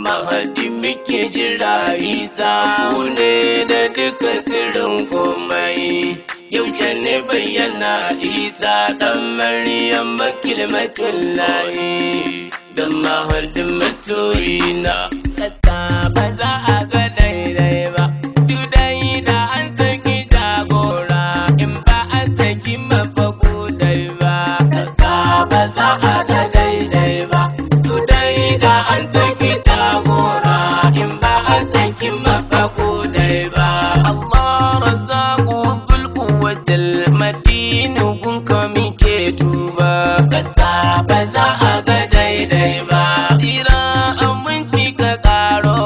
mahadi muke jira Isa ku ne da duka sirrin komai yaushe ne bayyana Isa dan Maryam kilmatullahi dan mahadi masoyina kasa ba za a ga daidai ba dudai da an saki jagora in ba a saki mafaku dai ba kasa ba za a ga daidai ba dudai da an saki jagora in ba a saki mafaku dai ba Allah razzaqu dhul quwwatil matin kun ka muke tuba kasa ba za a ga daidai ba tira aminci ka karo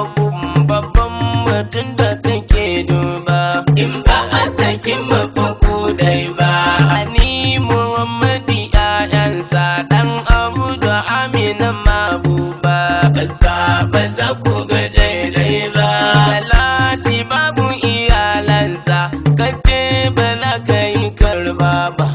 babban mutum da kake duba in ba a saki mafaku dai ba ani Muhammadi ƴaƴansa dan Abu da Amina mabuba kasa ba za ku ga daidai ba salati babu iyalansa kace ba za ka yi karba ba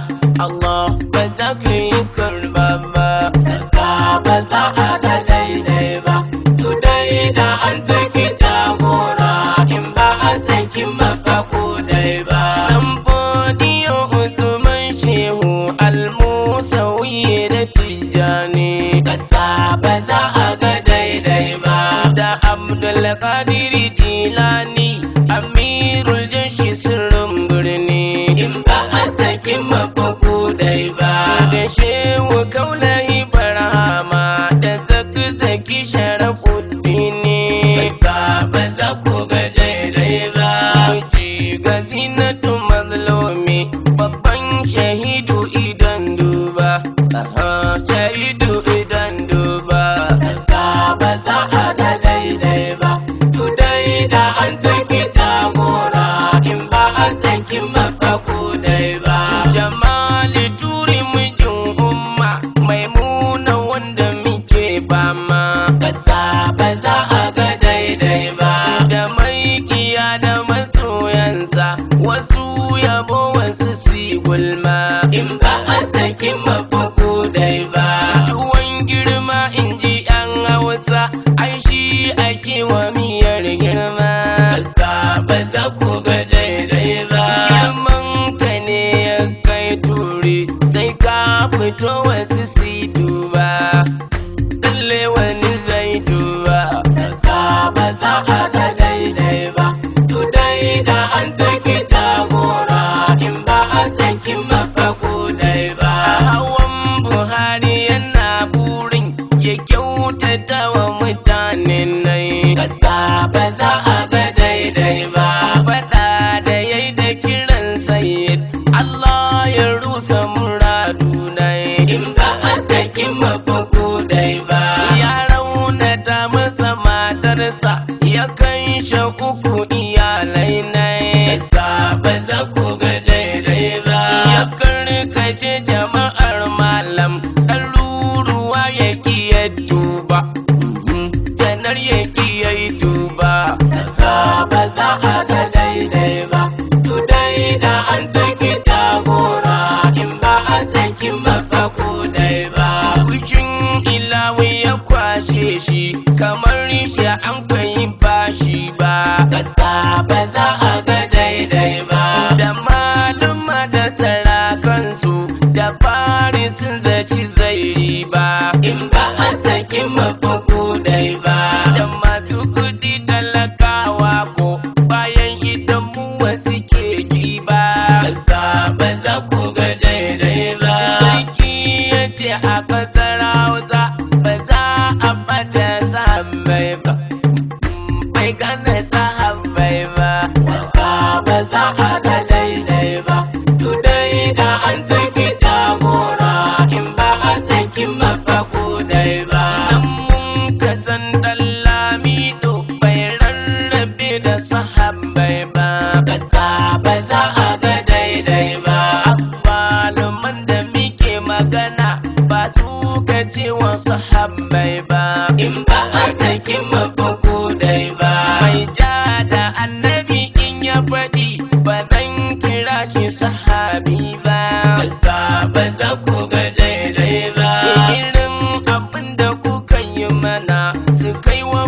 Allah ba za ka yi karba ba kasa ba za a ga daidai ba dudai da an saki jagora in ba a saki mafaku dai ba dan bodiyo Usman Shehu Al-Musawi da Tijjani kasa ba za a ga daidai ba da Abdul Qadir Jilani Amirul Jashi sirrin birni in ba a saki mafaku dai ba da Shehu Kaulahi Barhama da Zakzaki Sharafuddini kasa ba za ku ga daidai ba ji ga Zinatu Mazlumi babban shahidu idan duba shahidu idan duba kasa ba za a ga daidai ba dudai da an saki jagora in ba a saki mafaku dai ba Jamali Turi mijin umma Maimuna wanda muke fama kasa ba za a ga daidai ba da maikiya da masoyansa wasu yabo wasu si gulma in ba a saki mafaku dai ba tuwon girma in ji yan Hausa ai shi ake wa miyar girma kasa ba za ku ga daidai ba girman ka ne ya kai turi sai ka fito wasu si duba lalle wani zai duba kasa ba za a ga daidai ba dudai da an saki jagora in ba a saki mafaku dai ba hawan Buhari yana burin ya kyautata wa mutanen nai kasa ba za a ga daidai ba faɗa da yayi da kiran sayyid Allah ya rusa muradu nai in ba a saki mafaku dai ba ya raunata masa matarsa ya kan uku iyalai nai kasa ba za ku ga daidai ba ya karkace jama'ar malam ɗaruruwa ya kiya tuba janar ya kiya tuba kasa ba za a ga daidai ba dudai da an saki jagora in ba a saki mafaku dai ba wishin ilawi ya kwashe shi kamar shi an kai bashi ba kasa ba za a ga daidai ba da maluma da sarakansu da fari sun zaci zai riba in ba a saki mafaku dai ba da masu kudi talakawa ko bayan idan mu wasu ke giba kasa ba za ku ga daidai ba sarki ya ce a fasara Hausa ba za a fata sahabbai ba bai gane sahabbai ba kasa ba za a ga daidai ba dudai da an saki jagora in ba a saki mafaku dai ba nan mun kasan Lamido bai rarrabe da sahabbai ba kasa ba za a ga daidai ba abbaluman da muke magana ba su ka ce wa sahabbai ba in ba a saki mafaku dai ba mai ja da annabi in ya faɗi ba zan kira shi sahabi ba kasa ba za ku ga daidai ba irin abin da kuka yi mana su kai wa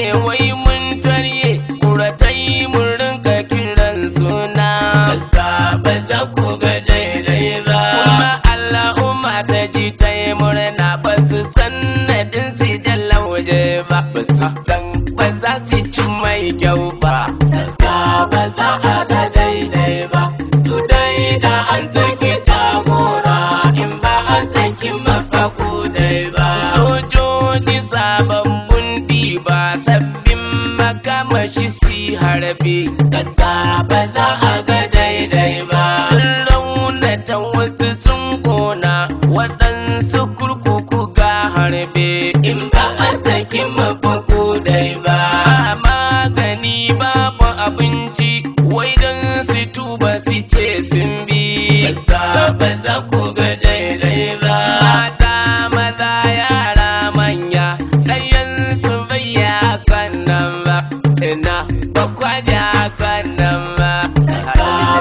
ce wai mun tarye kuratai mun rinka kiran suna ba za ku ga daidai ba kuma Allahumma ta ji ta yi murna ba su sanadin su da lauje ba ba su san ba za su ci mai kyau ba ba za a ga daidai ba to dai da an saki jagora in ba an saki mafaku dai ba sojoji sabon bundi ba sabbin makamashi si harbi kasa ba za a ga daidai ba tun raunatan wasu sun kona waɗansu kurkuku ga harbe in ba an saki mafaku dai ba magani babu abinci wai don su tuba su ce sun bi ba za ku ga daidai ba mata maza yara manya ɗayansu bayya kan nan ba ina ba kwaja kan nan ba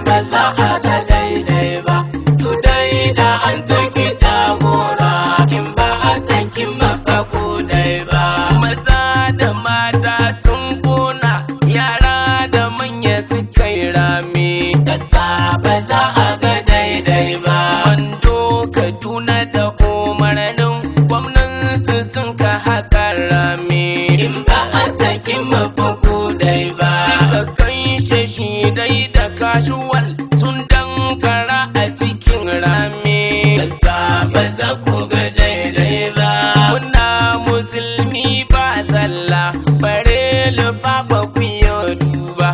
ba za a ga daidai ba to dai da an saki jagora in ba an saki mafaku dai ba maza da mata sun kona yara da manya suka yi rami kasa ba za a ga daidai ba wando Kaduna da umarnin gwamnati sun ka haka rami in ba a saki mafaku dai ba suka kai shi dai da kashuwal sun dankara a cikin rami kasa ba za ku ga daidai ba muna musulmi ba sallah bare lufa ba ku yi duba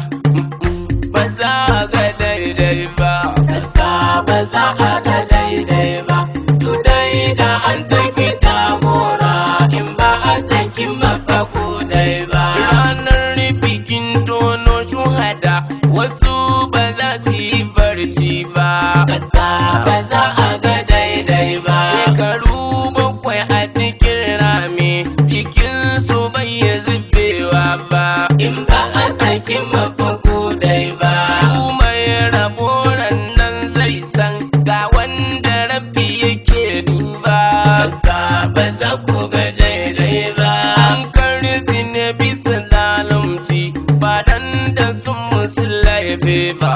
ba za a ga daidai ba kasa ba za a ga daidai ba to dai da an saki jagora in ba an saki mafaku dai ba ranar bikin tono shuhada wasu ba za su yi barci ba kasa ba za a ga daidai ba shekaru 7 a cikin rami jikinsu bai yi zubewa ba in ba an saki mafaku dai ba mai rabo nan zai san ga wanda rabbi yake duba ba za ku ga daidai ba an karzi ne bisa zalunci ba dan da sun musu laifi ba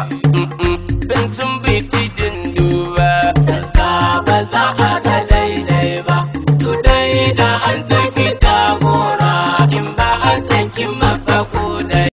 bincin biti